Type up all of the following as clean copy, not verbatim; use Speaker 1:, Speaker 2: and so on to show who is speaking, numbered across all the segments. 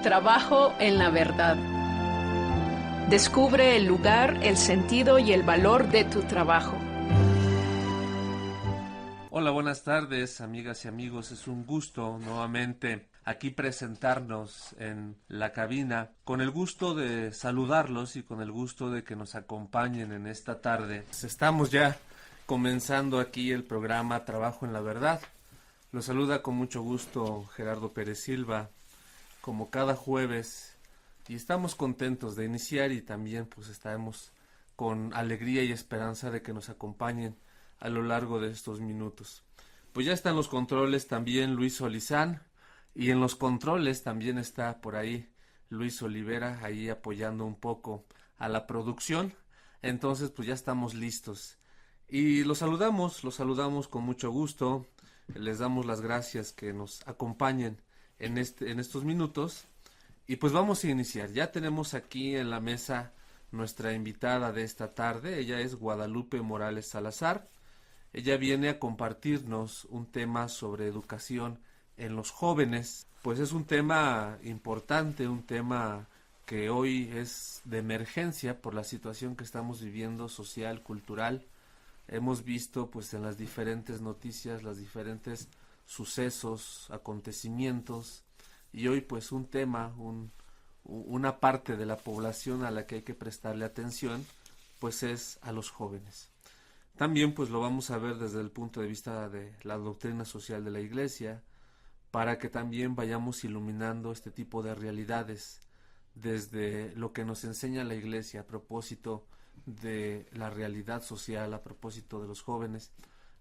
Speaker 1: Trabajo en la verdad. Descubre el lugar, el sentido y el valor de tu trabajo.
Speaker 2: Hola, buenas tardes, amigas y amigos. Es un gusto nuevamente aquí presentarnos en la cabina, con el gusto de saludarlos y con el gusto de que nos acompañen en esta tarde. Estamos ya comenzando aquí el programa Trabajo en la Verdad. Los saluda con mucho gusto Gerardo Pérez Silva, como cada jueves, y estamos contentos de iniciar y también pues estaremos con alegría y esperanza de que nos acompañen a lo largo de estos minutos. Pues ya están los controles también Luis Olizán, y en los controles también está por ahí Luis Olivera, ahí apoyando un poco a la producción. Entonces pues ya estamos listos y los saludamos con mucho gusto. Les damos las gracias que nos acompañen en estos minutos, y pues vamos a iniciar. Ya tenemos aquí en la mesa nuestra invitada de esta tarde. Ella es Guadalupe Morales Salazar. Ella viene a compartirnos un tema sobre educación en los jóvenes. Pues es un tema importante, un tema que hoy es de emergencia por la situación que estamos viviendo social, cultural. Hemos visto pues en las diferentes noticias, las diferentes sucesos, acontecimientos, y hoy pues un tema, una parte de la población a la que hay que prestarle atención, pues es a los jóvenes. También pues lo vamos a ver desde el punto de vista de la doctrina social de la Iglesia, para que también vayamos iluminando este tipo de realidades desde lo que nos enseña la Iglesia a propósito de la realidad social, a propósito de los jóvenes,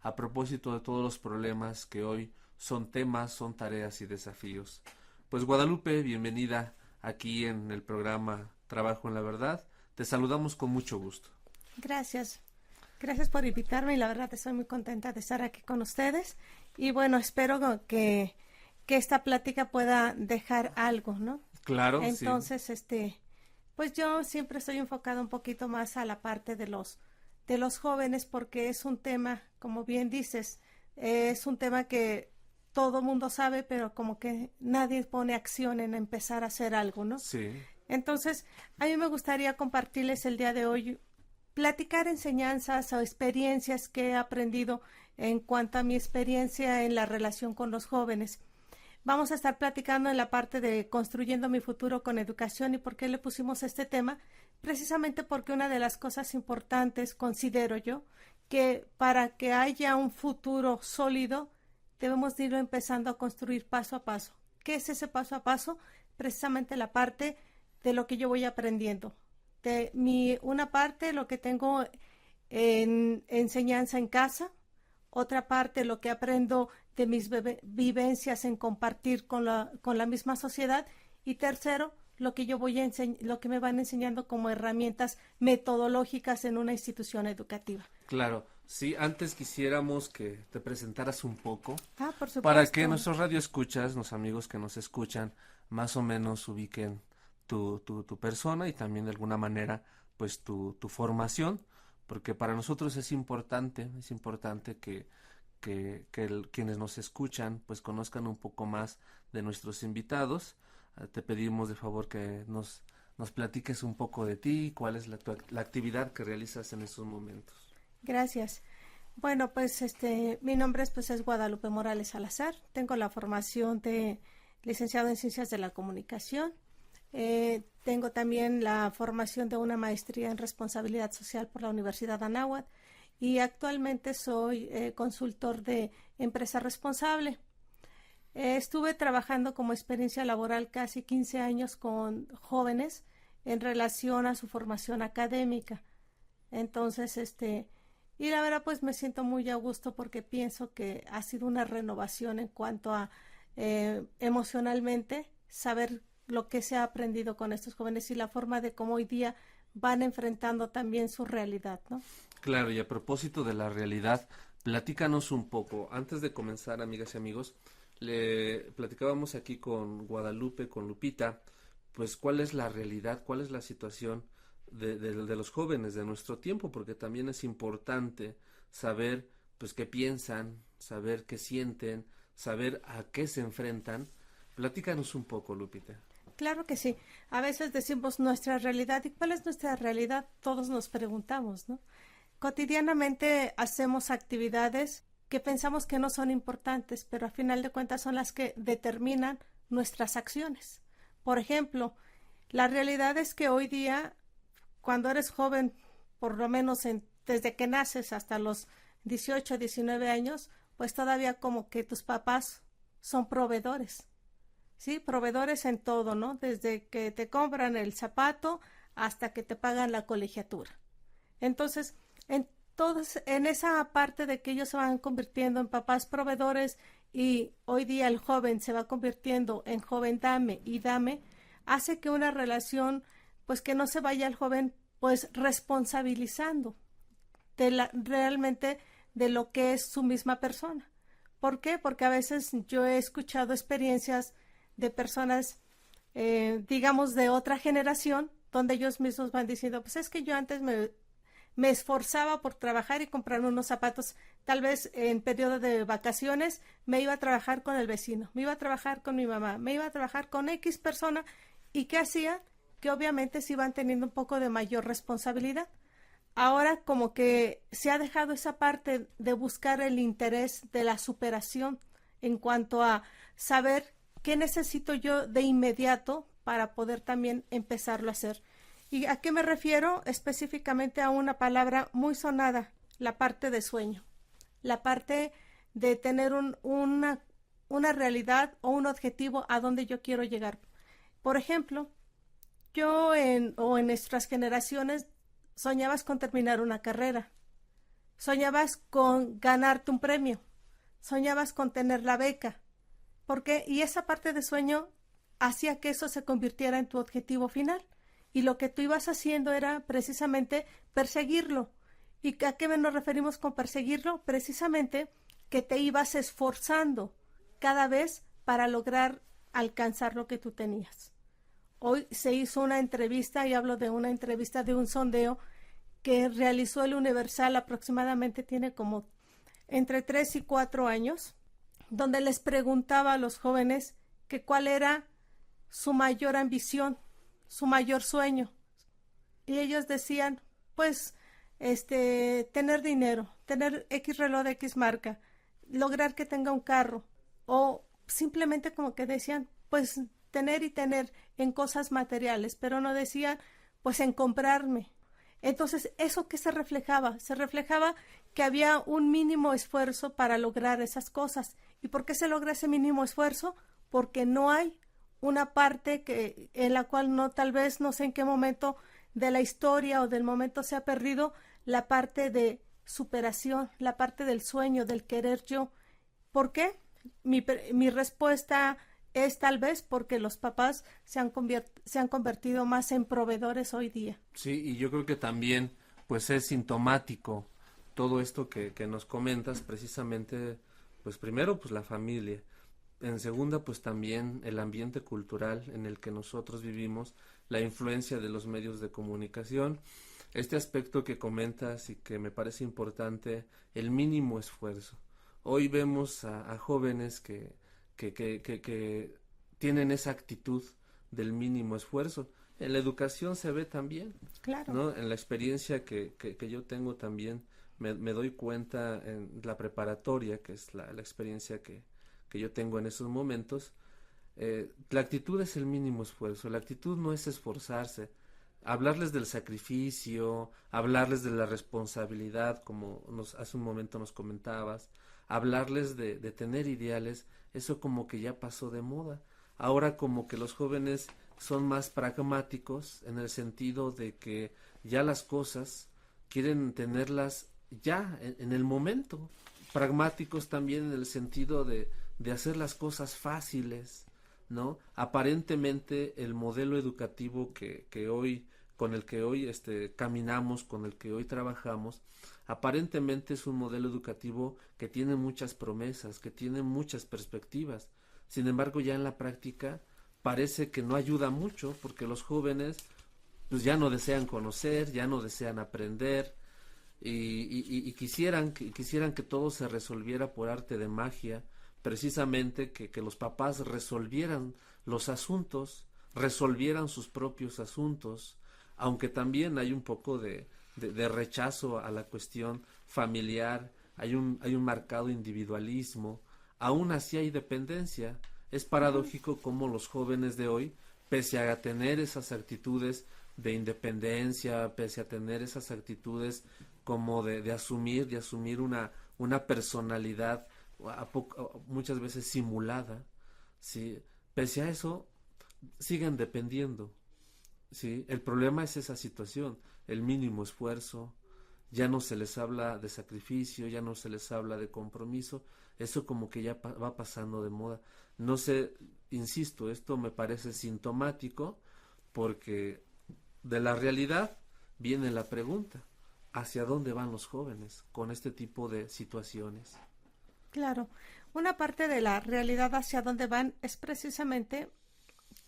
Speaker 2: a propósito de todos los problemas que hoy son temas, son tareas y desafíos. Pues Guadalupe, bienvenida aquí en el programa Trabajo en la Verdad. Te saludamos con mucho gusto.
Speaker 3: Gracias. Gracias por invitarme y la verdad estoy muy contenta de estar aquí con ustedes. Y bueno, espero que esta plática pueda dejar algo, ¿no?
Speaker 2: Claro,
Speaker 3: entonces,
Speaker 2: sí.
Speaker 3: Pues yo siempre estoy enfocada un poquito más a la parte de los jóvenes, porque es un tema, como bien dices, es un tema que todo mundo sabe, pero como que nadie pone acción en empezar a hacer algo, ¿no?
Speaker 2: Sí.
Speaker 3: Entonces, a mí me gustaría compartirles el día de hoy, platicar enseñanzas o experiencias que he aprendido en cuanto a mi experiencia en la relación con los jóvenes. Vamos a estar platicando en la parte de construyendo mi futuro con educación. ¿Y por qué le pusimos este tema? Precisamente porque una de las cosas importantes, considero yo, que para que haya un futuro sólido, debemos irlo empezando a construir paso a paso. ¿Qué es ese paso a paso? Precisamente la parte de lo que yo voy aprendiendo. Una parte, lo que tengo en enseñanza en casa, otra parte lo que aprendo de mis vivencias en compartir con la misma sociedad, y tercero, lo que yo voy lo que me van enseñando como herramientas metodológicas en una institución educativa.
Speaker 2: Claro, sí, antes quisiéramos que te presentaras un poco,
Speaker 3: Por supuesto.
Speaker 2: para que nuestros radioescuchas, los amigos que nos escuchan, más o menos ubiquen tu persona y también de alguna manera pues tu formación, porque para nosotros es importante que quienes nos escuchan pues conozcan un poco más de nuestros invitados. Te pedimos de favor que nos platiques un poco de ti, cuál es la actividad que realizas en estos momentos.
Speaker 3: Gracias. Bueno, pues mi nombre es Guadalupe Morales Salazar. Tengo la formación de licenciado en Ciencias de la Comunicación. Tengo también la formación de una maestría en Responsabilidad Social por la Universidad Anáhuac, y actualmente soy consultor de empresa responsable. Estuve trabajando como experiencia laboral casi 15 años con jóvenes en relación a su formación académica. Entonces, y la verdad pues me siento muy a gusto, porque pienso que ha sido una renovación en cuanto a emocionalmente saber lo que se ha aprendido con estos jóvenes y la forma de cómo hoy día van enfrentando también su realidad, ¿no?
Speaker 2: Claro, y a propósito de la realidad, platícanos un poco. Antes de comenzar, amigas y amigos, le platicábamos aquí con Guadalupe, con Lupita, pues cuál es la realidad, cuál es la situación de los jóvenes de nuestro tiempo, porque también es importante saber pues qué piensan, saber qué sienten, saber a qué se enfrentan. Platícanos un poco, Lupita.
Speaker 3: Claro que sí. A veces decimos nuestra realidad. ¿Y cuál es nuestra realidad? Todos nos preguntamos, ¿no? Cotidianamente hacemos actividades que pensamos que no son importantes, pero a final de cuentas son las que determinan nuestras acciones. Por ejemplo, la realidad es que hoy día, cuando eres joven, por lo menos desde que naces hasta los 18, 19 años, pues todavía como que tus papás son proveedores, ¿sí? Proveedores en todo, ¿no? Desde que te compran el zapato hasta que te pagan la colegiatura. Entonces, en esa parte de que ellos se van convirtiendo en papás proveedores y hoy día el joven se va convirtiendo en joven dame y dame, hace que una relación, pues que no se vaya el joven, pues responsabilizando realmente de lo que es su misma persona. ¿Por qué? Porque a veces yo he escuchado experiencias de personas, digamos, de otra generación, donde ellos mismos van diciendo, pues es que yo antes me esforzaba por trabajar y comprar unos zapatos, tal vez en periodo de vacaciones me iba a trabajar con el vecino, me iba a trabajar con mi mamá, me iba a trabajar con X persona, y ¿qué hacía? Que obviamente se iban teniendo un poco de mayor responsabilidad. Ahora como que se ha dejado esa parte de buscar el interés de la superación en cuanto a saber qué necesito yo de inmediato para poder también empezarlo a hacer. ¿Y a qué me refiero? Específicamente a una palabra muy sonada, la parte de sueño, la parte de tener una realidad o un objetivo a donde yo quiero llegar. Por ejemplo, en nuestras generaciones soñabas con terminar una carrera, soñabas con ganarte un premio, soñabas con tener la beca. ¿Por qué? Y esa parte de sueño hacía que eso se convirtiera en tu objetivo final. Y lo que tú ibas haciendo era precisamente perseguirlo. ¿Y a qué nos referimos con perseguirlo? Precisamente que te ibas esforzando cada vez para lograr alcanzar lo que tú tenías. Hoy se hizo una entrevista, y hablo de una entrevista de un sondeo que realizó el Universal, aproximadamente tiene como entre 3 y 4 años, donde les preguntaba a los jóvenes que cuál era su mayor ambición, su mayor sueño. Y ellos decían, pues, tener dinero, tener X reloj de X marca, lograr que tenga un carro, o simplemente como que decían, pues, tener y tener en cosas materiales, pero no decían, pues, en comprarme. Entonces, ¿eso qué se reflejaba? Se reflejaba que había un mínimo esfuerzo para lograr esas cosas. ¿Y por qué se logra ese mínimo esfuerzo? Porque no hay una parte en la cual tal vez no sé en qué momento de la historia o del momento se ha perdido la parte de superación, la parte del sueño, del querer yo. ¿Por qué? Mi respuesta es tal vez porque los papás se han convertido más en proveedores hoy día.
Speaker 2: Sí, y yo creo que también pues es sintomático todo esto que nos comentas, precisamente, pues primero pues la familia, en segunda pues también el ambiente cultural en el que nosotros vivimos, la influencia de los medios de comunicación, este aspecto que comentas y que me parece importante, el mínimo esfuerzo. Hoy vemos a jóvenes que tienen esa actitud del mínimo esfuerzo. En la educación se ve también,
Speaker 3: claro,
Speaker 2: ¿no? En la experiencia que yo tengo también me doy cuenta en la preparatoria, que es la experiencia que yo tengo en esos momentos. La actitud es el mínimo esfuerzo, la actitud no es esforzarse, hablarles del sacrificio, hablarles de la responsabilidad, como hace un momento nos comentabas, hablarles de tener ideales, eso como que ya pasó de moda. Ahora como que los jóvenes son más pragmáticos en el sentido de que ya las cosas quieren tenerlas ya en el momento. Pragmáticos también en el sentido de hacer las cosas fáciles, ¿no? Aparentemente el modelo educativo que hoy, con el que hoy caminamos, con el que hoy trabajamos, aparentemente es un modelo educativo que tiene muchas promesas, que tiene muchas perspectivas. Sin embargo, ya en la práctica parece que no ayuda mucho, porque los jóvenes pues ya no desean conocer, ya no desean aprender, y quisieran que todo se resolviera por arte de magia, precisamente que los papás resolvieran los asuntos resolvieran sus propios asuntos, aunque también hay un poco de rechazo a la cuestión familiar, hay un marcado individualismo, aún así hay dependencia. Es paradójico cómo los jóvenes de hoy, pese a tener esas actitudes de independencia, pese a tener esas actitudes como de asumir una personalidad muchas veces simulada, ¿sí? Pese a eso, siguen dependiendo, ¿sí? El problema es esa situación, el mínimo esfuerzo, ya no se les habla de sacrificio, ya no se les habla de compromiso, eso como que ya va pasando de moda. No sé, insisto, esto me parece sintomático porque de la realidad viene la pregunta, ¿hacia dónde van los jóvenes con este tipo de situaciones?
Speaker 3: Claro, una parte de la realidad hacia dónde van es precisamente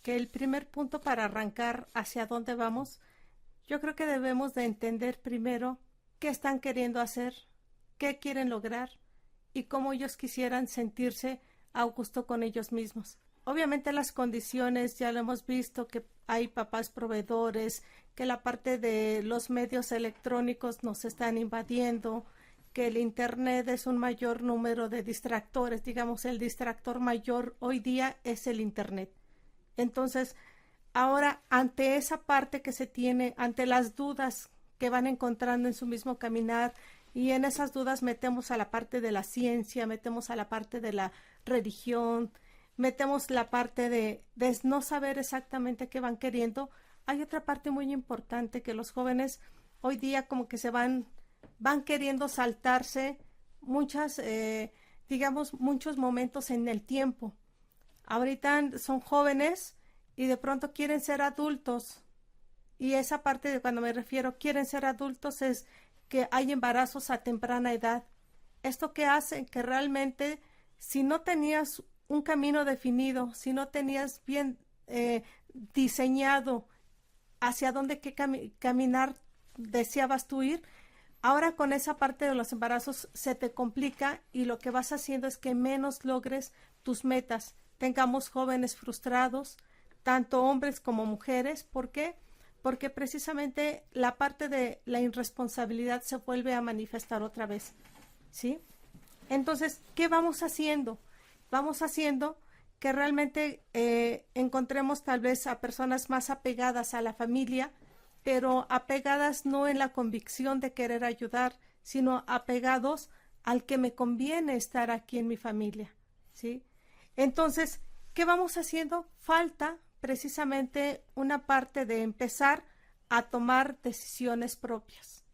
Speaker 3: que el primer punto para arrancar hacia dónde vamos, yo creo que debemos de entender primero qué están queriendo hacer, qué quieren lograr y cómo ellos quisieran sentirse a gusto con ellos mismos. Obviamente las condiciones, ya lo hemos visto, que hay papás proveedores, que la parte de los medios electrónicos nos están invadiendo, que el internet es un mayor número de distractores, digamos, el distractor mayor hoy día es el internet. Entonces, ahora, ante esa parte que se tiene, ante las dudas que van encontrando en su mismo caminar, y en esas dudas metemos a la parte de la ciencia, metemos a la parte de la religión, metemos la parte de no saber exactamente qué van queriendo. Hay otra parte muy importante que los jóvenes hoy día como que se van queriendo saltarse muchos momentos en el tiempo. Ahorita son jóvenes y de pronto quieren ser adultos. Y esa parte de cuando me refiero quieren ser adultos es que hay embarazos a temprana edad. Esto que hace que realmente si no tenías un camino definido, si no tenías bien diseñado hacia dónde caminar deseabas tú ir, ahora con esa parte de los embarazos se te complica y lo que vas haciendo es que menos logres tus metas. Tengamos jóvenes frustrados, tanto hombres como mujeres. ¿Por qué? Porque precisamente la parte de la irresponsabilidad se vuelve a manifestar otra vez, ¿sí? Entonces, ¿qué vamos haciendo? Vamos haciendo que realmente encontremos tal vez a personas más apegadas a la familia, pero apegadas no en la convicción de querer ayudar, sino apegados al que me conviene estar aquí en mi familia, ¿sí? Entonces, ¿qué vamos haciendo? Falta precisamente una parte de empezar a tomar decisiones propias.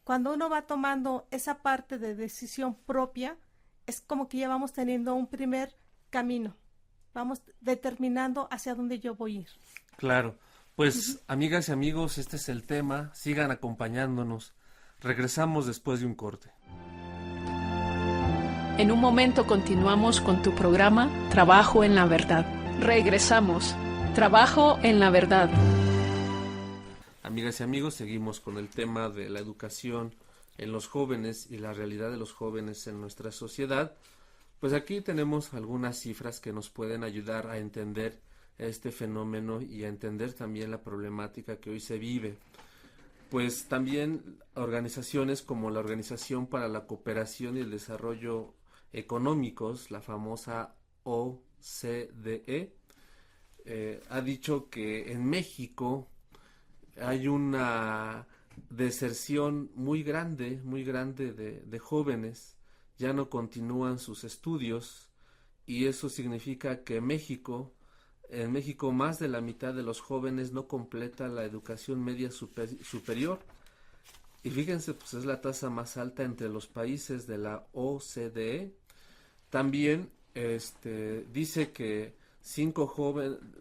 Speaker 3: Cuando uno va tomando esa parte de decisión propia, es como que ya vamos teniendo un primer camino. Vamos determinando hacia dónde yo voy a ir.
Speaker 2: Claro. Pues, amigas y amigos, este es el tema. Sigan acompañándonos. Regresamos después de un corte.
Speaker 1: En un momento continuamos con tu programa Trabajo en la Verdad. Regresamos. Trabajo en la Verdad.
Speaker 2: Amigas y amigos, seguimos con el tema de la educación en los jóvenes y la realidad de los jóvenes en nuestra sociedad. Pues aquí tenemos algunas cifras que nos pueden ayudar a entender este fenómeno y a entender también la problemática que hoy se vive. Pues también organizaciones como la Organización para la Cooperación y el Desarrollo Económicos, la famosa OCDE, ha dicho que en México hay una deserción muy grande de jóvenes, ya no continúan sus estudios, y eso significa que en México más de la mitad de los jóvenes no completa la educación media superior. Y fíjense, pues es la tasa más alta entre los países de la OCDE. También dice que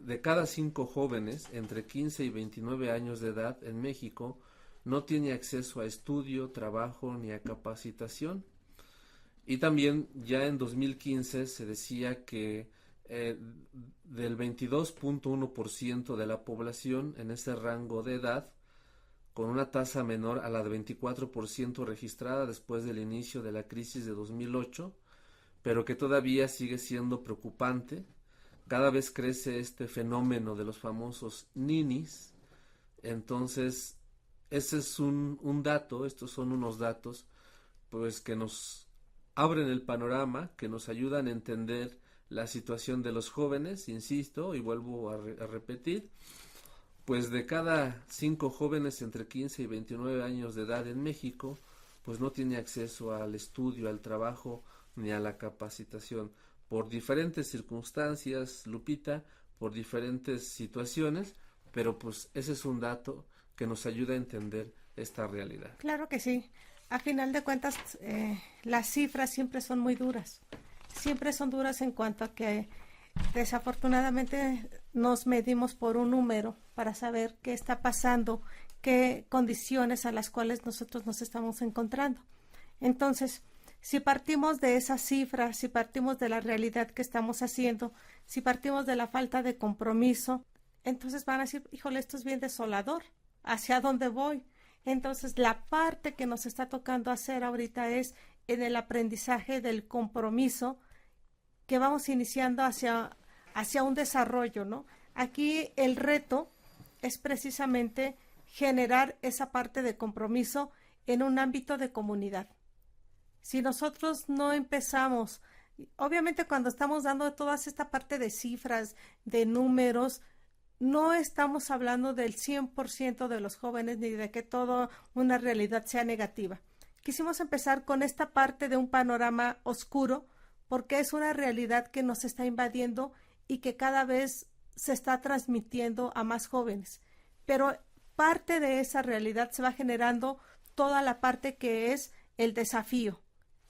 Speaker 2: de cada 5 jóvenes entre 15 y 29 años de edad en México no tiene acceso a estudio, trabajo ni a capacitación. Y también ya en 2015 se decía que del 22.1% de la población en ese rango de edad, con una tasa menor a la de 24% registrada después del inicio de la crisis de 2008, pero que todavía sigue siendo preocupante, cada vez crece este fenómeno de los famosos ninis. Entonces, ese es un dato, estos son unos datos, pues que nos abren el panorama, que nos ayudan a entender la situación de los jóvenes, insisto, y vuelvo a repetir, pues de cada 5 jóvenes entre 15 y 29 años de edad en México, pues no tiene acceso al estudio, al trabajo, ni a la capacitación, por diferentes circunstancias, Lupita, por diferentes situaciones, pero pues ese es un dato que nos ayuda a entender esta realidad.
Speaker 3: Claro que sí. A final de cuentas, las cifras siempre son muy duras. Siempre son duras en cuanto a que desafortunadamente nos medimos por un número para saber qué está pasando, qué condiciones a las cuales nosotros nos estamos encontrando. Entonces, si partimos de esas cifras, si partimos de la realidad que estamos haciendo, si partimos de la falta de compromiso, entonces van a decir, híjole, esto es bien desolador, ¿hacia dónde voy? Entonces, la parte que nos está tocando hacer ahorita es en el aprendizaje del compromiso que vamos iniciando hacia un desarrollo, ¿no? Aquí el reto es precisamente generar esa parte de compromiso en un ámbito de comunidad. Si nosotros no empezamos, obviamente cuando estamos dando toda esta parte de cifras, de números, no estamos hablando del 100% de los jóvenes ni de que toda una realidad sea negativa. Quisimos empezar con esta parte de un panorama oscuro porque es una realidad que nos está invadiendo y que cada vez se está transmitiendo a más jóvenes. Pero parte de esa realidad se va generando toda la parte que es el desafío.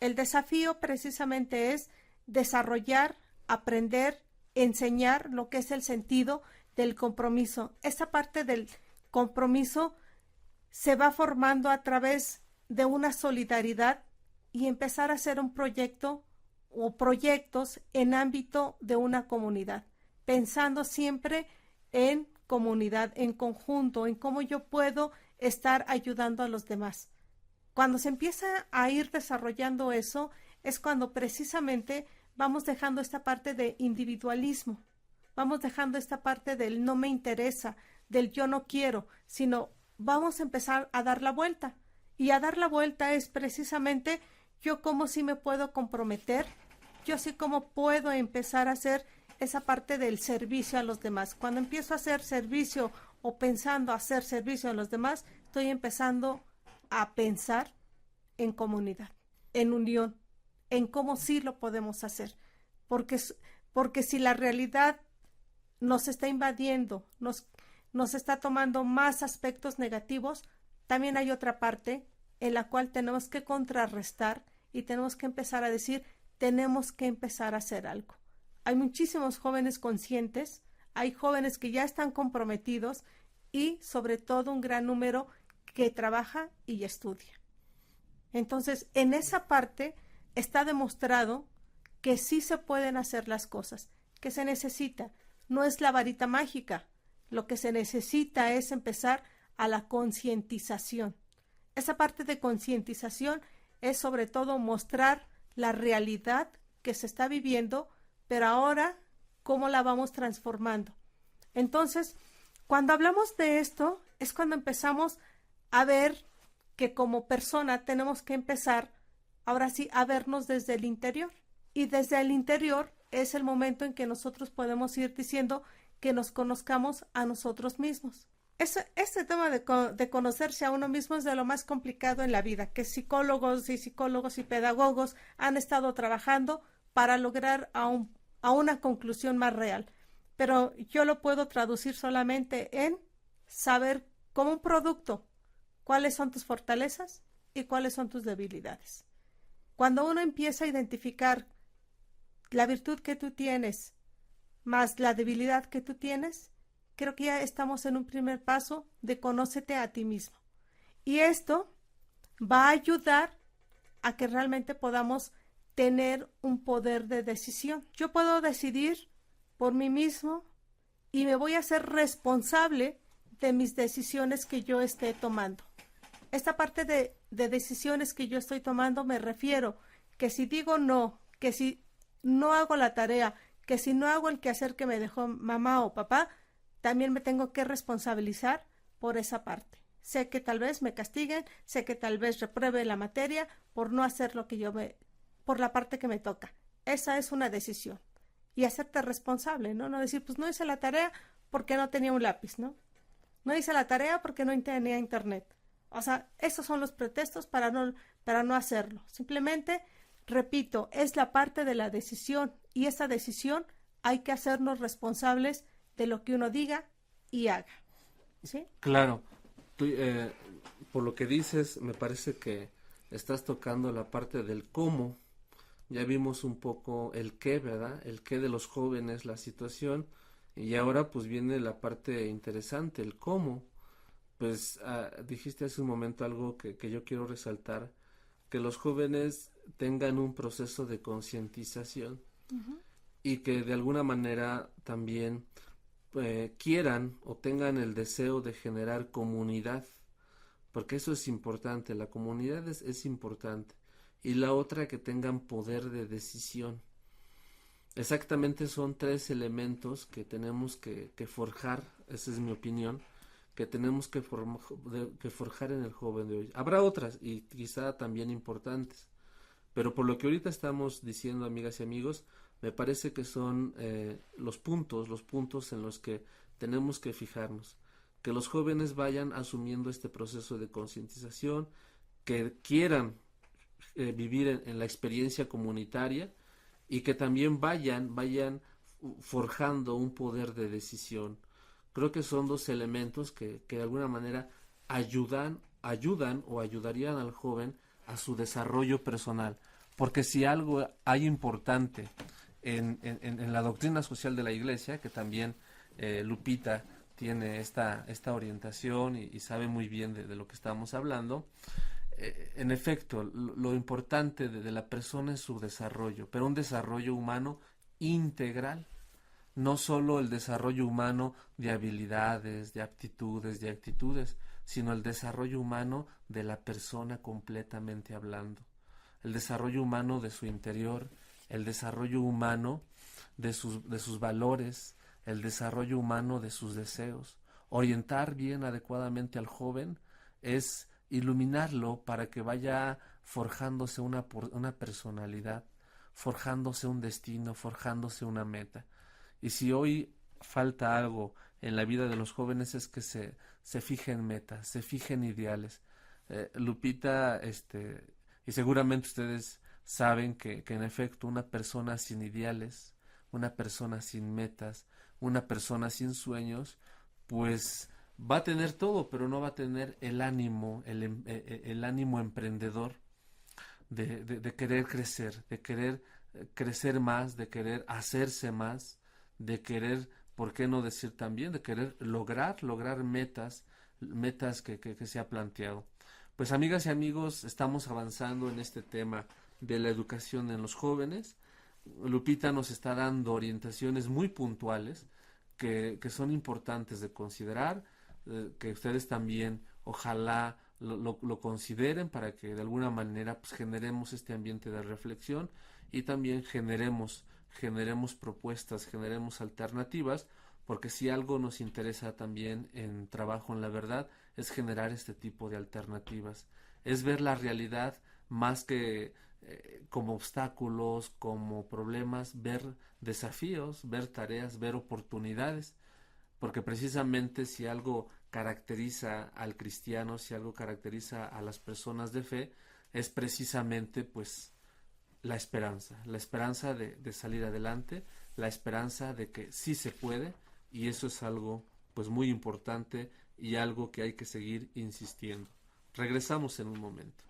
Speaker 3: El desafío precisamente es desarrollar, aprender, enseñar lo que es el sentido del compromiso. Esa parte del compromiso se va formando a través de una solidaridad y empezar a hacer un proyecto o proyectos en ámbito de una comunidad, pensando siempre en comunidad, en conjunto, en cómo yo puedo estar ayudando a los demás. Cuando se empieza a ir desarrollando eso, es cuando precisamente vamos dejando esta parte de individualismo, vamos dejando esta parte del no me interesa, del yo no quiero, sino vamos a empezar a dar la vuelta. Y a dar la vuelta es precisamente yo cómo sí me puedo comprometer, yo sí cómo puedo empezar a hacer esa parte del servicio a los demás. Cuando empiezo a hacer servicio o pensando hacer servicio a los demás, estoy empezando a pensar en comunidad, en unión, en cómo sí lo podemos hacer. Porque si la realidad nos está invadiendo, nos está tomando más aspectos negativos, también hay otra parte en la cual tenemos que contrarrestar y tenemos que empezar a decir, tenemos que empezar a hacer algo. Hay muchísimos jóvenes conscientes, hay jóvenes que ya están comprometidos y sobre todo un gran número que trabaja y estudia. Entonces, en esa parte está demostrado que sí se pueden hacer las cosas, que se necesita. No es la varita mágica, lo que se necesita es empezar a la concientización. Esa parte de concientización es sobre todo mostrar la realidad que se está viviendo, pero ahora cómo la vamos transformando. Entonces, cuando hablamos de esto, es cuando empezamos a ver que como persona tenemos que empezar, ahora sí, a vernos desde el interior. Y desde el interior es el momento en que nosotros podemos ir diciendo que nos conozcamos a nosotros mismos. Este tema de conocerse a uno mismo es de lo más complicado en la vida, que psicólogos y pedagogos han estado trabajando para lograr a una conclusión más real. Pero yo lo puedo traducir solamente en saber como un producto cuáles son tus fortalezas y cuáles son tus debilidades. Cuando uno empieza a identificar la virtud que tú tienes más la debilidad que tú tienes, creo que ya estamos en un primer paso de conócete a ti mismo. Y esto va a ayudar a que realmente podamos tener un poder de decisión. Yo puedo decidir por mí mismo y me voy a hacer responsable de mis decisiones que yo esté tomando. Esta parte de decisiones que yo estoy tomando me refiero que si digo no, que si no hago la tarea, que si no hago el quehacer que me dejó mamá o papá, también me tengo que responsabilizar por esa parte. Sé que tal vez me castiguen, sé que tal vez repruebe la materia por no hacer lo que por la parte que me toca. Esa es una decisión. Y hacerte responsable, ¿no? No decir, pues no hice la tarea porque no tenía un lápiz, ¿no? No hice la tarea porque no tenía internet. O sea, esos son los pretextos para no hacerlo. Simplemente, repito, es la parte de la decisión y esa decisión hay que hacernos responsables de lo que uno diga y haga. ¿Sí?
Speaker 2: Claro. Tú, por lo que dices, me parece que estás tocando la parte del cómo. Ya vimos un poco el qué, ¿verdad? El qué de los jóvenes, la situación. Y ahora pues viene la parte interesante, el cómo. Pues dijiste hace un momento algo que yo quiero resaltar, que los jóvenes tengan un proceso de concientización y que de alguna manera también quieran o tengan el deseo de generar comunidad, porque eso es importante, la comunidad es importante. Y la otra, que tengan poder de decisión. Exactamente son tres elementos que tenemos que forjar, esa es mi opinión, que tenemos que forjar en el joven de hoy. Habrá otras y quizá también importantes, pero por lo que ahorita estamos diciendo, amigas y amigos, me parece que son los puntos en los que tenemos que fijarnos, que los jóvenes vayan asumiendo este proceso de concientización, que quieran vivir en la experiencia comunitaria y que también vayan forjando un poder de decisión. Creo que son dos elementos que de alguna manera ayudan o ayudarían al joven a su desarrollo personal, porque si algo hay importante en la doctrina social de la Iglesia, que también Lupita tiene esta orientación y sabe muy bien de lo que estamos hablando, en efecto, lo importante de la persona es su desarrollo, pero un desarrollo humano integral, no solo el desarrollo humano de habilidades, de aptitudes, de actitudes, sino el desarrollo humano de la persona completamente hablando, el desarrollo humano de su interior, el desarrollo humano de sus valores, el desarrollo humano de sus deseos. Orientar bien adecuadamente al joven es iluminarlo para que vaya forjándose una personalidad, forjándose un destino, forjándose una meta. Y si hoy falta algo en la vida de los jóvenes es que se fijen metas, se fijen ideales. Lupita, y seguramente ustedes saben que en efecto una persona sin ideales, una persona sin metas, una persona sin sueños, pues va a tener todo, pero no va a tener el ánimo, el ánimo emprendedor de querer crecer, de querer crecer más, de querer hacerse más, de querer, ¿por qué no decir también? De querer lograr metas que se ha planteado. Pues amigas y amigos, estamos avanzando en este tema de la educación en los jóvenes. Lupita nos está dando orientaciones muy puntuales que son importantes de considerar, que ustedes también ojalá lo consideren para que de alguna manera pues generemos este ambiente de reflexión y también generemos propuestas, generemos alternativas, porque si algo nos interesa también en Trabajo en la Verdad es generar este tipo de alternativas, es ver la realidad más que como obstáculos, como problemas, ver desafíos, ver tareas, ver oportunidades, porque precisamente si algo caracteriza al cristiano, si algo caracteriza a las personas de fe, es precisamente pues la esperanza de salir adelante, la esperanza de que sí se puede, y eso es algo pues muy importante y algo que hay que seguir insistiendo. Regresamos en un momento.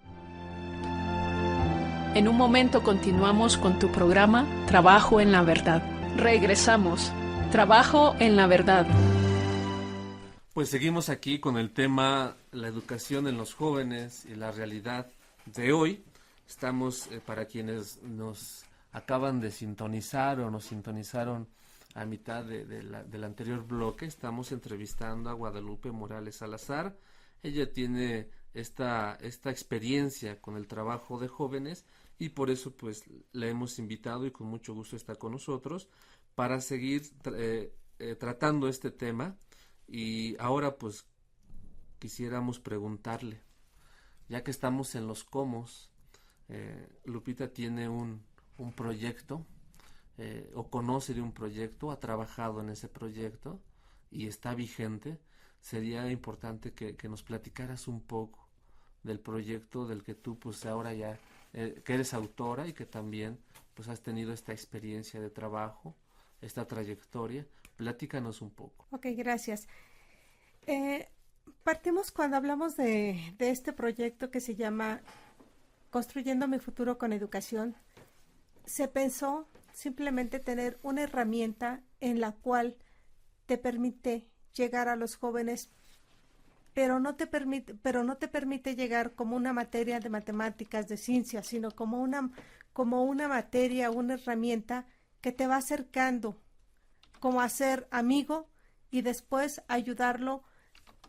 Speaker 1: En un momento continuamos con tu programa Trabajo en la Verdad. Regresamos. Trabajo en la Verdad.
Speaker 2: Pues seguimos aquí con el tema la educación en los jóvenes y la realidad de hoy. Estamos, para quienes nos acaban de sintonizar o nos sintonizaron a mitad del anterior bloque, estamos entrevistando a Guadalupe Morales Salazar. Ella tiene esta experiencia con el trabajo de jóvenes y por eso pues la hemos invitado y con mucho gusto está con nosotros para seguir tratando este tema. Y ahora pues quisiéramos preguntarle, ya que estamos en los comos, Lupita tiene un proyecto, o conoce de un proyecto, ha trabajado en ese proyecto y está vigente. Sería importante que nos platicaras un poco del proyecto del que tú pues ahora ya, que eres autora y que también pues has tenido esta experiencia de trabajo, esta trayectoria. Platícanos un poco.
Speaker 3: Ok, gracias. Partimos cuando hablamos de este proyecto que se llama Construyendo mi futuro con educación. Se pensó simplemente tener una herramienta en la cual te permite llegar a los jóvenes, pero no te permite llegar como una materia de matemáticas, de ciencias, sino como una materia, una herramienta que te va acercando como a ser amigo y después ayudarlo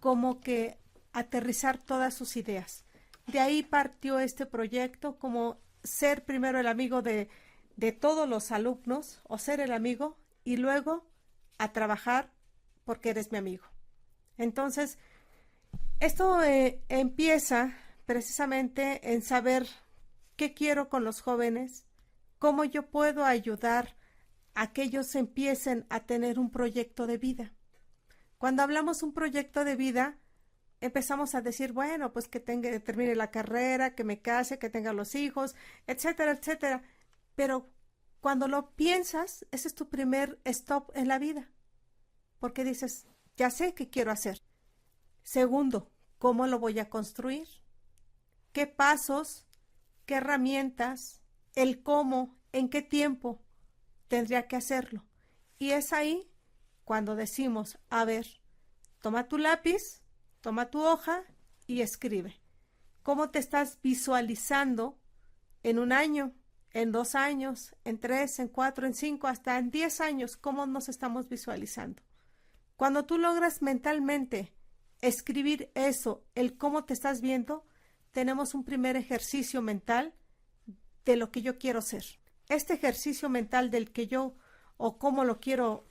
Speaker 3: como que aterrizar todas sus ideas. De ahí partió este proyecto, como ser primero el amigo de todos los alumnos, o ser el amigo y luego a trabajar porque eres mi amigo. Entonces, esto empieza precisamente en saber qué quiero con los jóvenes, cómo yo puedo ayudar a que ellos empiecen a tener un proyecto de vida. Cuando hablamos un proyecto de vida, empezamos a decir, bueno, pues que termine la carrera, que me case, que tenga los hijos, etcétera, etcétera. Pero cuando lo piensas, ese es tu primer stop en la vida, porque dices, ya sé qué quiero hacer. Segundo, ¿cómo lo voy a construir? ¿Qué pasos, qué herramientas, el cómo, en qué tiempo tendría que hacerlo? Y es ahí cuando decimos, a ver, toma tu lápiz, toma tu hoja y escribe. ¿Cómo te estás visualizando en 1 año, en 2 años, en 3, en 4, en 5, hasta en 10 años? ¿Cómo nos estamos visualizando? Cuando tú logras mentalmente escribir eso, el cómo te estás viendo, tenemos un primer ejercicio mental de lo que yo quiero ser. Este ejercicio mental del que yo, o cómo lo quiero,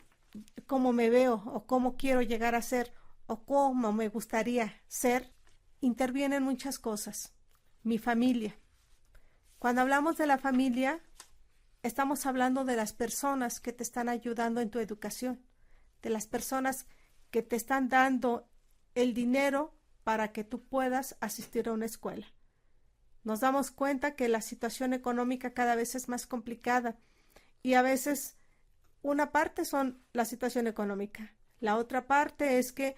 Speaker 3: cómo me veo, o cómo quiero llegar a ser, o cómo me gustaría ser, intervienen muchas cosas. Mi familia. Cuando hablamos de la familia, estamos hablando de las personas que te están ayudando en tu educación, de las personas que te están dando el dinero para que tú puedas asistir a una escuela. Nos damos cuenta que la situación económica cada vez es más complicada y a veces una parte son la situación económica, la otra parte es que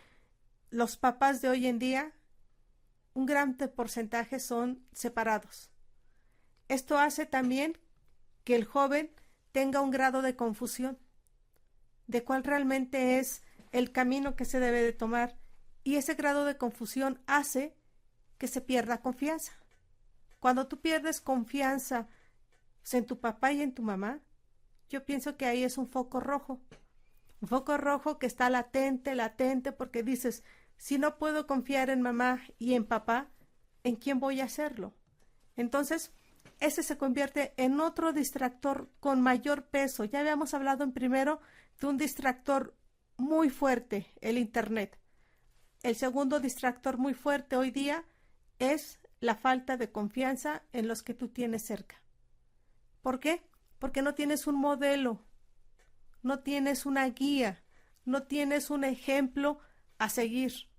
Speaker 3: los papás de hoy en día, un gran porcentaje son separados. Esto hace también que el joven tenga un grado de confusión de cuál realmente es el camino que se debe de tomar, y ese grado de confusión hace que se pierda confianza. Cuando tú pierdes confianza en tu papá y en tu mamá, yo pienso que ahí es un foco rojo que está latente, porque dices, si no puedo confiar en mamá y en papá, ¿en quién voy a hacerlo? Entonces, ese se convierte en otro distractor con mayor peso. Ya habíamos hablado en primero de un distractor muy fuerte, el Internet. El segundo distractor muy fuerte hoy día es la falta de confianza en los que tú tienes cerca. ¿Por qué? Porque no tienes un modelo, no tienes una guía, no tienes un ejemplo a seguir.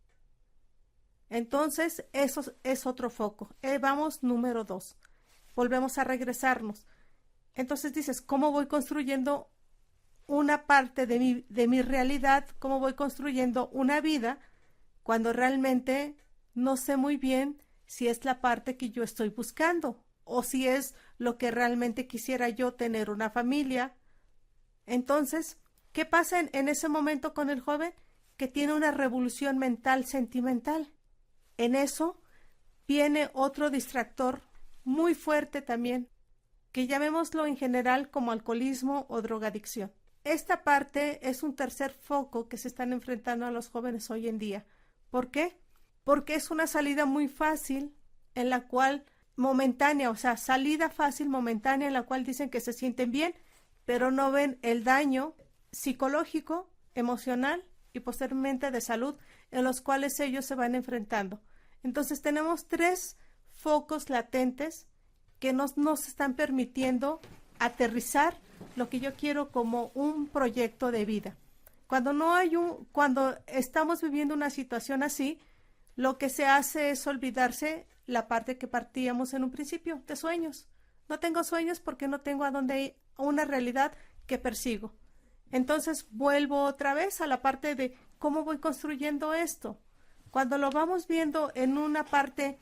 Speaker 3: Entonces, eso es otro foco. Vamos, número 2. Volvemos a regresarnos. Entonces dices, ¿cómo voy construyendo una parte de mi realidad? ¿Cómo voy construyendo una vida cuando realmente no sé muy bien si es la parte que yo estoy buscando o si es lo que realmente quisiera yo, tener una familia? Entonces, ¿qué pasa en ese momento con el joven? Que tiene una revolución mental sentimental. En eso viene otro distractor muy fuerte también, que llamémoslo en general como alcoholismo o drogadicción. Esta parte es un tercer foco que se están enfrentando a los jóvenes hoy en día. ¿Por qué? Porque es una salida muy fácil en la cual momentánea, o sea, salida fácil momentánea en la cual dicen que se sienten bien, pero no ven el daño psicológico, emocional y posteriormente de salud, en los cuales ellos se van enfrentando. Entonces tenemos 3 focos latentes que nos están permitiendo aterrizar lo que yo quiero como un proyecto de vida. Cuando estamos viviendo una situación así, lo que se hace es olvidarse la parte que partíamos en un principio, de sueños. No tengo sueños porque no tengo a dónde ir, a una realidad que persigo. Entonces vuelvo otra vez a la parte de cómo voy construyendo esto. Cuando lo vamos viendo en una parte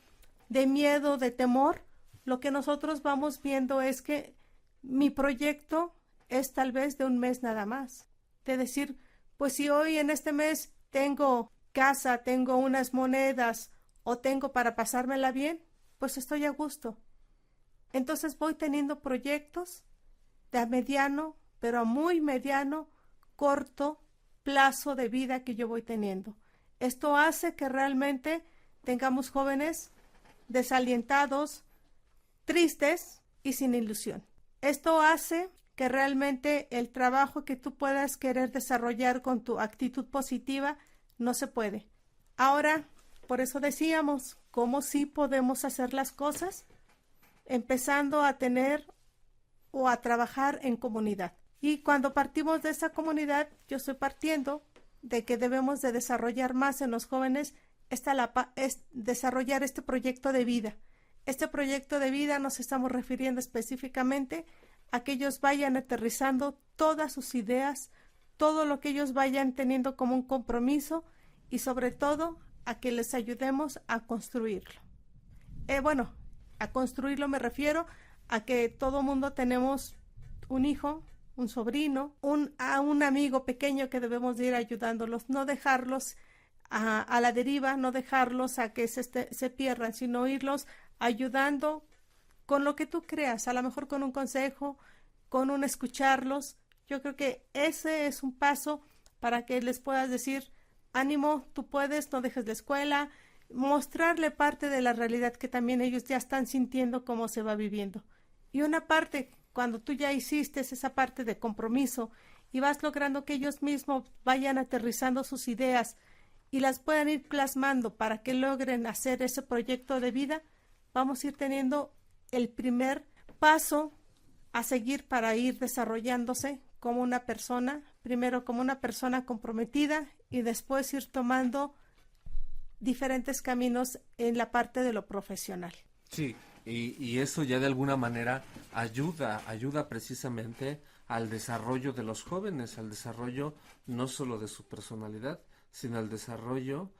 Speaker 3: de miedo, de temor, lo que nosotros vamos viendo es que mi proyecto es tal vez de un mes nada más. De decir, pues si hoy en este mes tengo casa, tengo unas monedas o tengo para pasármela bien, pues estoy a gusto. Entonces voy teniendo proyectos de a mediano, pero a muy mediano, corto plazo de vida que yo voy teniendo. Esto hace que realmente tengamos jóvenes desalientados, tristes y sin ilusión. Esto hace que realmente el trabajo que tú puedas querer desarrollar con tu actitud positiva no se puede. Ahora, por eso decíamos, ¿cómo sí podemos hacer las cosas? Empezando a tener o a trabajar en comunidad. Y cuando partimos de esa comunidad, yo estoy partiendo de que debemos de desarrollar más en los jóvenes es desarrollar este proyecto de vida. Este proyecto de vida nos estamos refiriendo específicamente a que ellos vayan aterrizando todas sus ideas, todo lo que ellos vayan teniendo como un compromiso y sobre todo a que les ayudemos a construirlo. A construirlo me refiero a que todo mundo tenemos un hijo, un sobrino, a un amigo pequeño que debemos de ir ayudándolos, no dejarlos a la deriva, no dejarlos a que se pierdan, sino irlos ayudando con lo que tú creas, a lo mejor con un consejo, con un escucharlos. Yo creo que ese es un paso para que les puedas decir, ánimo, tú puedes, no dejes la escuela, mostrarle parte de la realidad que también ellos ya están sintiendo cómo se va viviendo. Y una parte, cuando tú ya hiciste esa parte de compromiso y vas logrando que ellos mismos vayan aterrizando sus ideas y las puedan ir plasmando para que logren hacer ese proyecto de vida, vamos a ir teniendo el primer paso a seguir para ir desarrollándose como una persona, primero como una persona comprometida y después ir tomando diferentes caminos en la parte de lo profesional.
Speaker 2: Sí, y eso ya de alguna manera ayuda precisamente al desarrollo de los jóvenes, al desarrollo no solo de su personalidad, sino al desarrollo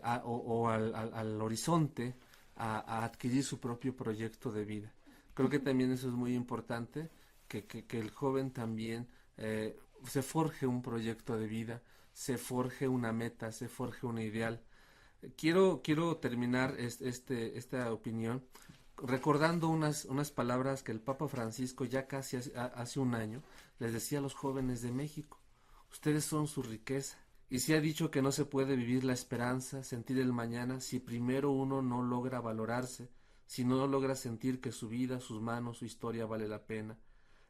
Speaker 2: al horizonte, a adquirir su propio proyecto de vida. Creo que también eso es muy importante, que el joven también se forje un proyecto de vida, se forje una meta, se forje un ideal. Quiero terminar esta opinión recordando unas palabras que el Papa Francisco ya casi hace un año les decía a los jóvenes de México: ustedes son su riqueza. Y se ha dicho que no se puede vivir la esperanza, sentir el mañana, si primero uno no logra valorarse, si no logra sentir que su vida, sus manos, su historia vale la pena.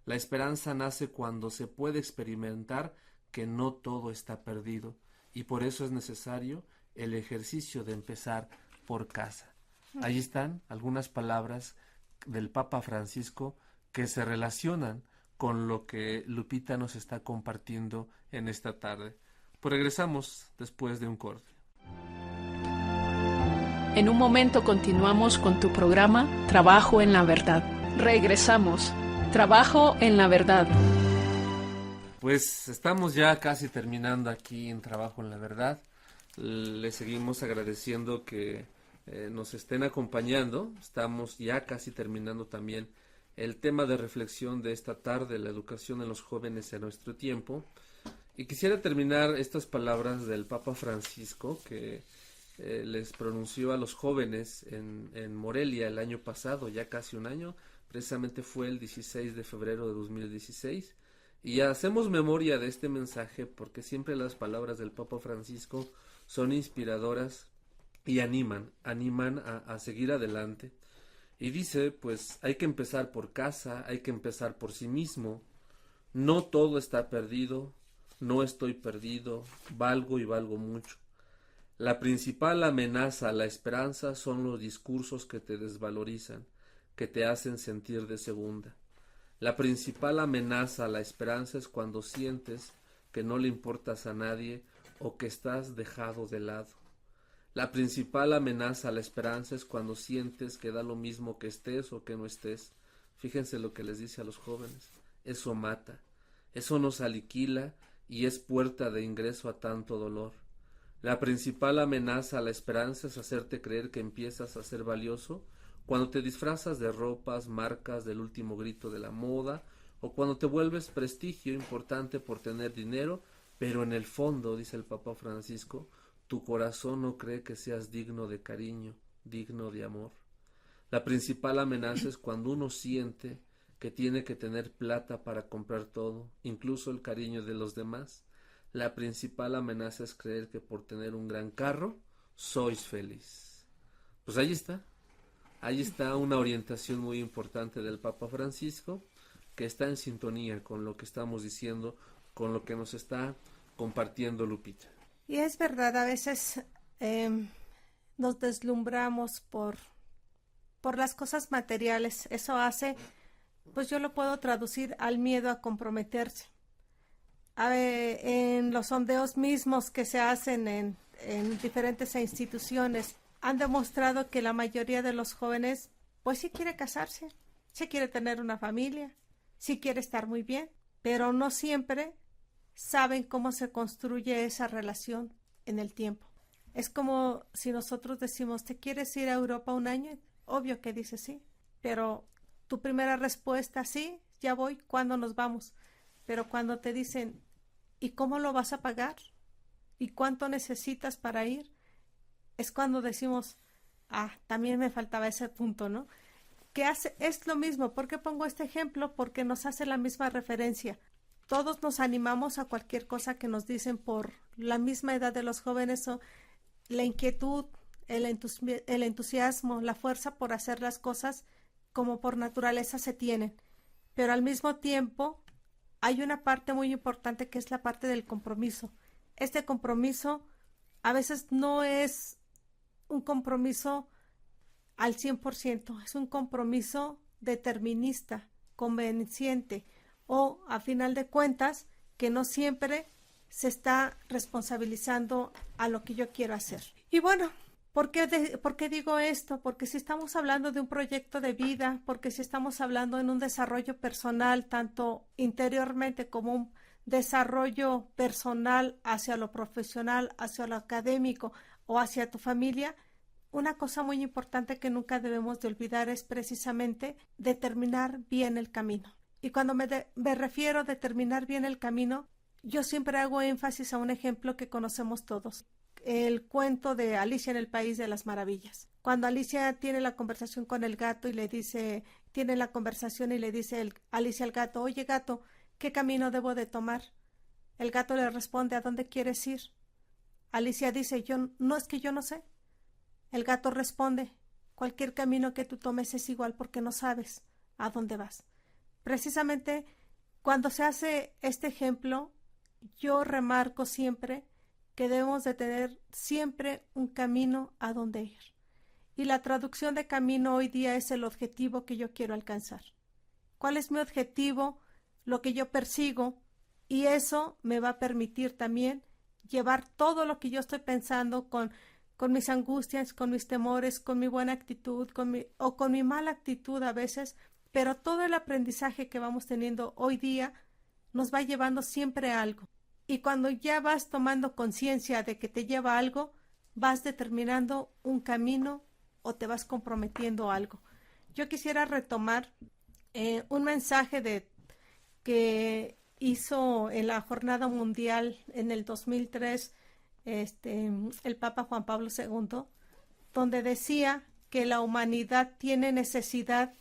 Speaker 2: La esperanza nace cuando se puede experimentar que no todo está perdido, y por eso es necesario el ejercicio de empezar por casa. Ahí están algunas palabras del Papa Francisco que se relacionan con lo que Lupita nos está compartiendo en esta tarde. Pues regresamos después de un corte.
Speaker 1: En un momento continuamos con tu programa Trabajo en la Verdad. Regresamos. Trabajo en la Verdad.
Speaker 2: Pues estamos ya casi terminando aquí en Trabajo en la Verdad. Les seguimos agradeciendo que nos estén acompañando. Estamos ya casi terminando también el tema de reflexión de esta tarde, la educación en los jóvenes en nuestro tiempo. Y quisiera terminar estas palabras del Papa Francisco que les pronunció a los jóvenes en Morelia el año pasado, ya casi un año, precisamente fue el 16 de febrero de 2016. Y hacemos memoria de este mensaje porque siempre las palabras del Papa Francisco son inspiradoras y animan a seguir adelante. Y dice, pues hay que empezar por casa, hay que empezar por sí mismo. No todo está perdido, no estoy perdido, valgo y valgo mucho. La principal amenaza a la esperanza son los discursos que te desvalorizan, que te hacen sentir de segunda. La principal amenaza a la esperanza es cuando sientes que no le importas a nadie o que estás dejado de lado. La principal amenaza a la esperanza es cuando sientes que da lo mismo que estés o que no estés. Fíjense lo que les dice a los jóvenes. Eso mata, eso nos aniquila y es puerta de ingreso a tanto dolor. La principal amenaza a la esperanza es hacerte creer que empiezas a ser valioso cuando te disfrazas de ropas, marcas del último grito de la moda, o cuando te vuelves prestigio importante por tener dinero, pero en el fondo, dice el Papa Francisco, tu corazón no cree que seas digno de cariño, digno de amor. La principal amenaza es cuando uno siente que tiene que tener plata para comprar todo, incluso el cariño de los demás. La principal amenaza es creer que por tener un gran carro sois feliz. Pues ahí está una orientación muy importante del Papa Francisco, que está en sintonía con lo que estamos diciendo, con lo que nos está compartiendo Lupita.
Speaker 3: Y es verdad, a veces nos deslumbramos por las cosas materiales. Eso hace, pues yo lo puedo traducir al miedo a comprometerse. En los sondeos mismos que se hacen en diferentes instituciones, han demostrado que la mayoría de los jóvenes, pues sí quiere casarse, sí quiere tener una familia, sí quiere estar muy bien, pero no siempre saben cómo se construye esa relación en el tiempo. Es como si nosotros decimos, ¿te quieres ir a Europa un año? Obvio que dices sí, pero tu primera respuesta, sí, ya voy, ¿cuándo nos vamos? Pero cuando te dicen, ¿y cómo lo vas a pagar? ¿Y cuánto necesitas para ir? Es cuando decimos, también me faltaba ese punto, ¿no? Es lo mismo. ¿Por qué pongo este ejemplo? Porque nos hace la misma referencia. Todos nos animamos a cualquier cosa que nos dicen por la misma edad de los jóvenes, o la inquietud, el entusiasmo, la fuerza por hacer las cosas como por naturaleza se tienen. Pero al mismo tiempo hay una parte muy importante que es la parte del compromiso. Este compromiso a veces no es un compromiso al 100%, es un compromiso determinista, convenciente, o a final de cuentas que no siempre se está responsabilizando a lo que yo quiero hacer. Y bueno, ¿por qué digo esto? Porque si estamos hablando de un proyecto de vida, porque si estamos hablando en un desarrollo personal, tanto interiormente como un desarrollo personal hacia lo profesional, hacia lo académico o hacia tu familia, una cosa muy importante que nunca debemos de olvidar es precisamente determinar bien el camino. Y cuando me refiero a determinar bien el camino, yo siempre hago énfasis a un ejemplo que conocemos todos, el cuento de Alicia en el País de las Maravillas. Cuando Alicia tiene la conversación con el gato y le dice Alicia al gato, oye gato, ¿qué camino debo de tomar? El gato le responde, ¿a dónde quieres ir? Alicia dice, yo no sé. El gato responde, cualquier camino que tú tomes es igual porque no sabes a dónde vas. Precisamente cuando se hace este ejemplo, yo remarco siempre que debemos de tener siempre un camino a donde ir. Y la traducción de camino hoy día es el objetivo que yo quiero alcanzar. ¿Cuál es mi objetivo? Lo que yo persigo, y eso me va a permitir también llevar todo lo que yo estoy pensando con mis angustias, con mis temores, con mi buena actitud, con mi mala actitud a veces, pero todo el aprendizaje que vamos teniendo hoy día nos va llevando siempre a algo. Y cuando ya vas tomando conciencia de que te lleva a algo, vas determinando un camino o te vas comprometiendo a algo. Yo quisiera retomar un mensaje que hizo en la Jornada Mundial en el 2003 el Papa Juan Pablo II, donde decía que la humanidad tiene necesidad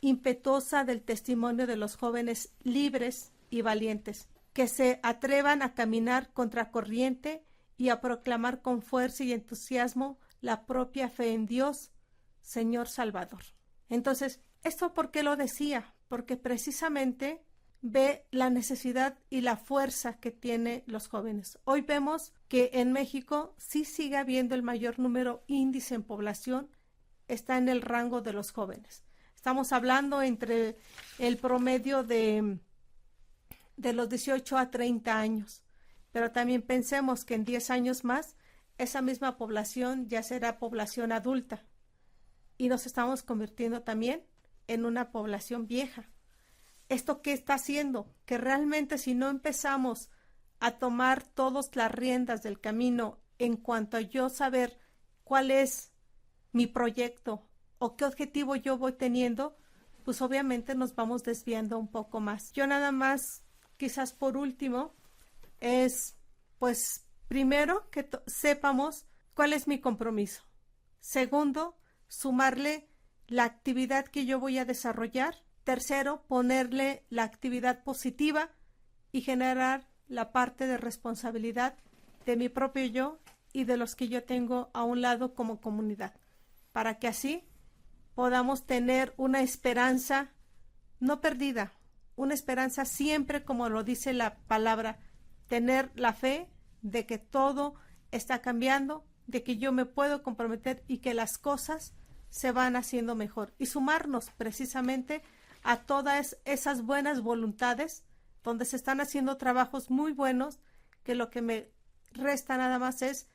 Speaker 3: impetuosa del testimonio de los jóvenes libres y valientes, que se atrevan a caminar contracorriente y a proclamar con fuerza y entusiasmo la propia fe en Dios, Señor Salvador. Entonces, ¿esto por qué lo decía? Porque precisamente ve la necesidad y la fuerza que tienen los jóvenes. Hoy vemos que en México sí sigue habiendo el mayor índice en población, está en el rango de los jóvenes. Estamos hablando entre el promedio de los 18 a 30 años, pero también pensemos que en 10 años más esa misma población ya será población adulta y nos estamos convirtiendo también en una población vieja. ¿Esto qué está haciendo? Que realmente si no empezamos a tomar todas las riendas del camino en cuanto a yo saber cuál es mi proyecto o qué objetivo yo voy teniendo, pues obviamente nos vamos desviando un poco más. Yo nada más, quizás por último, es pues primero que sepamos cuál es mi compromiso. Segundo, sumarle la actividad que yo voy a desarrollar. Tercero, ponerle la actividad positiva y generar la parte de responsabilidad de mi propio yo y de los que yo tengo a un lado como comunidad, para que así podamos tener una esperanza no perdida, una esperanza siempre, como lo dice la palabra, tener la fe de que todo está cambiando, de que yo me puedo comprometer y que las cosas se van haciendo mejor y sumarnos precisamente a todas esas buenas voluntades donde se están haciendo trabajos muy buenos, que lo que me resta nada más es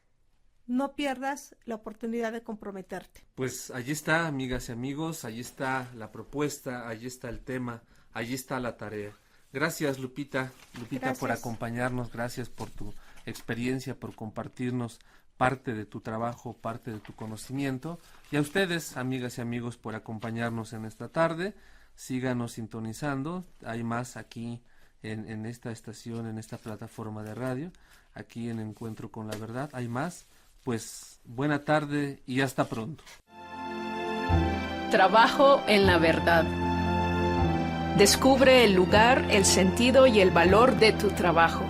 Speaker 3: no pierdas la oportunidad de comprometerte.
Speaker 2: Pues allí está, amigas y amigos, allí está la propuesta, allí está el tema, allí está la tarea. Gracias, Lupita,
Speaker 3: Gracias
Speaker 2: por acompañarnos, gracias por tu experiencia, por compartirnos parte de tu trabajo, parte de tu conocimiento, y a ustedes, amigas y amigos, por acompañarnos en esta tarde. Síganos sintonizando, hay más aquí en esta estación, en esta plataforma de radio, aquí en Encuentro con la Verdad, hay más. Pues buena tarde y hasta pronto.
Speaker 1: Trabajo en la verdad. Descubre el lugar, el sentido y el valor de tu trabajo.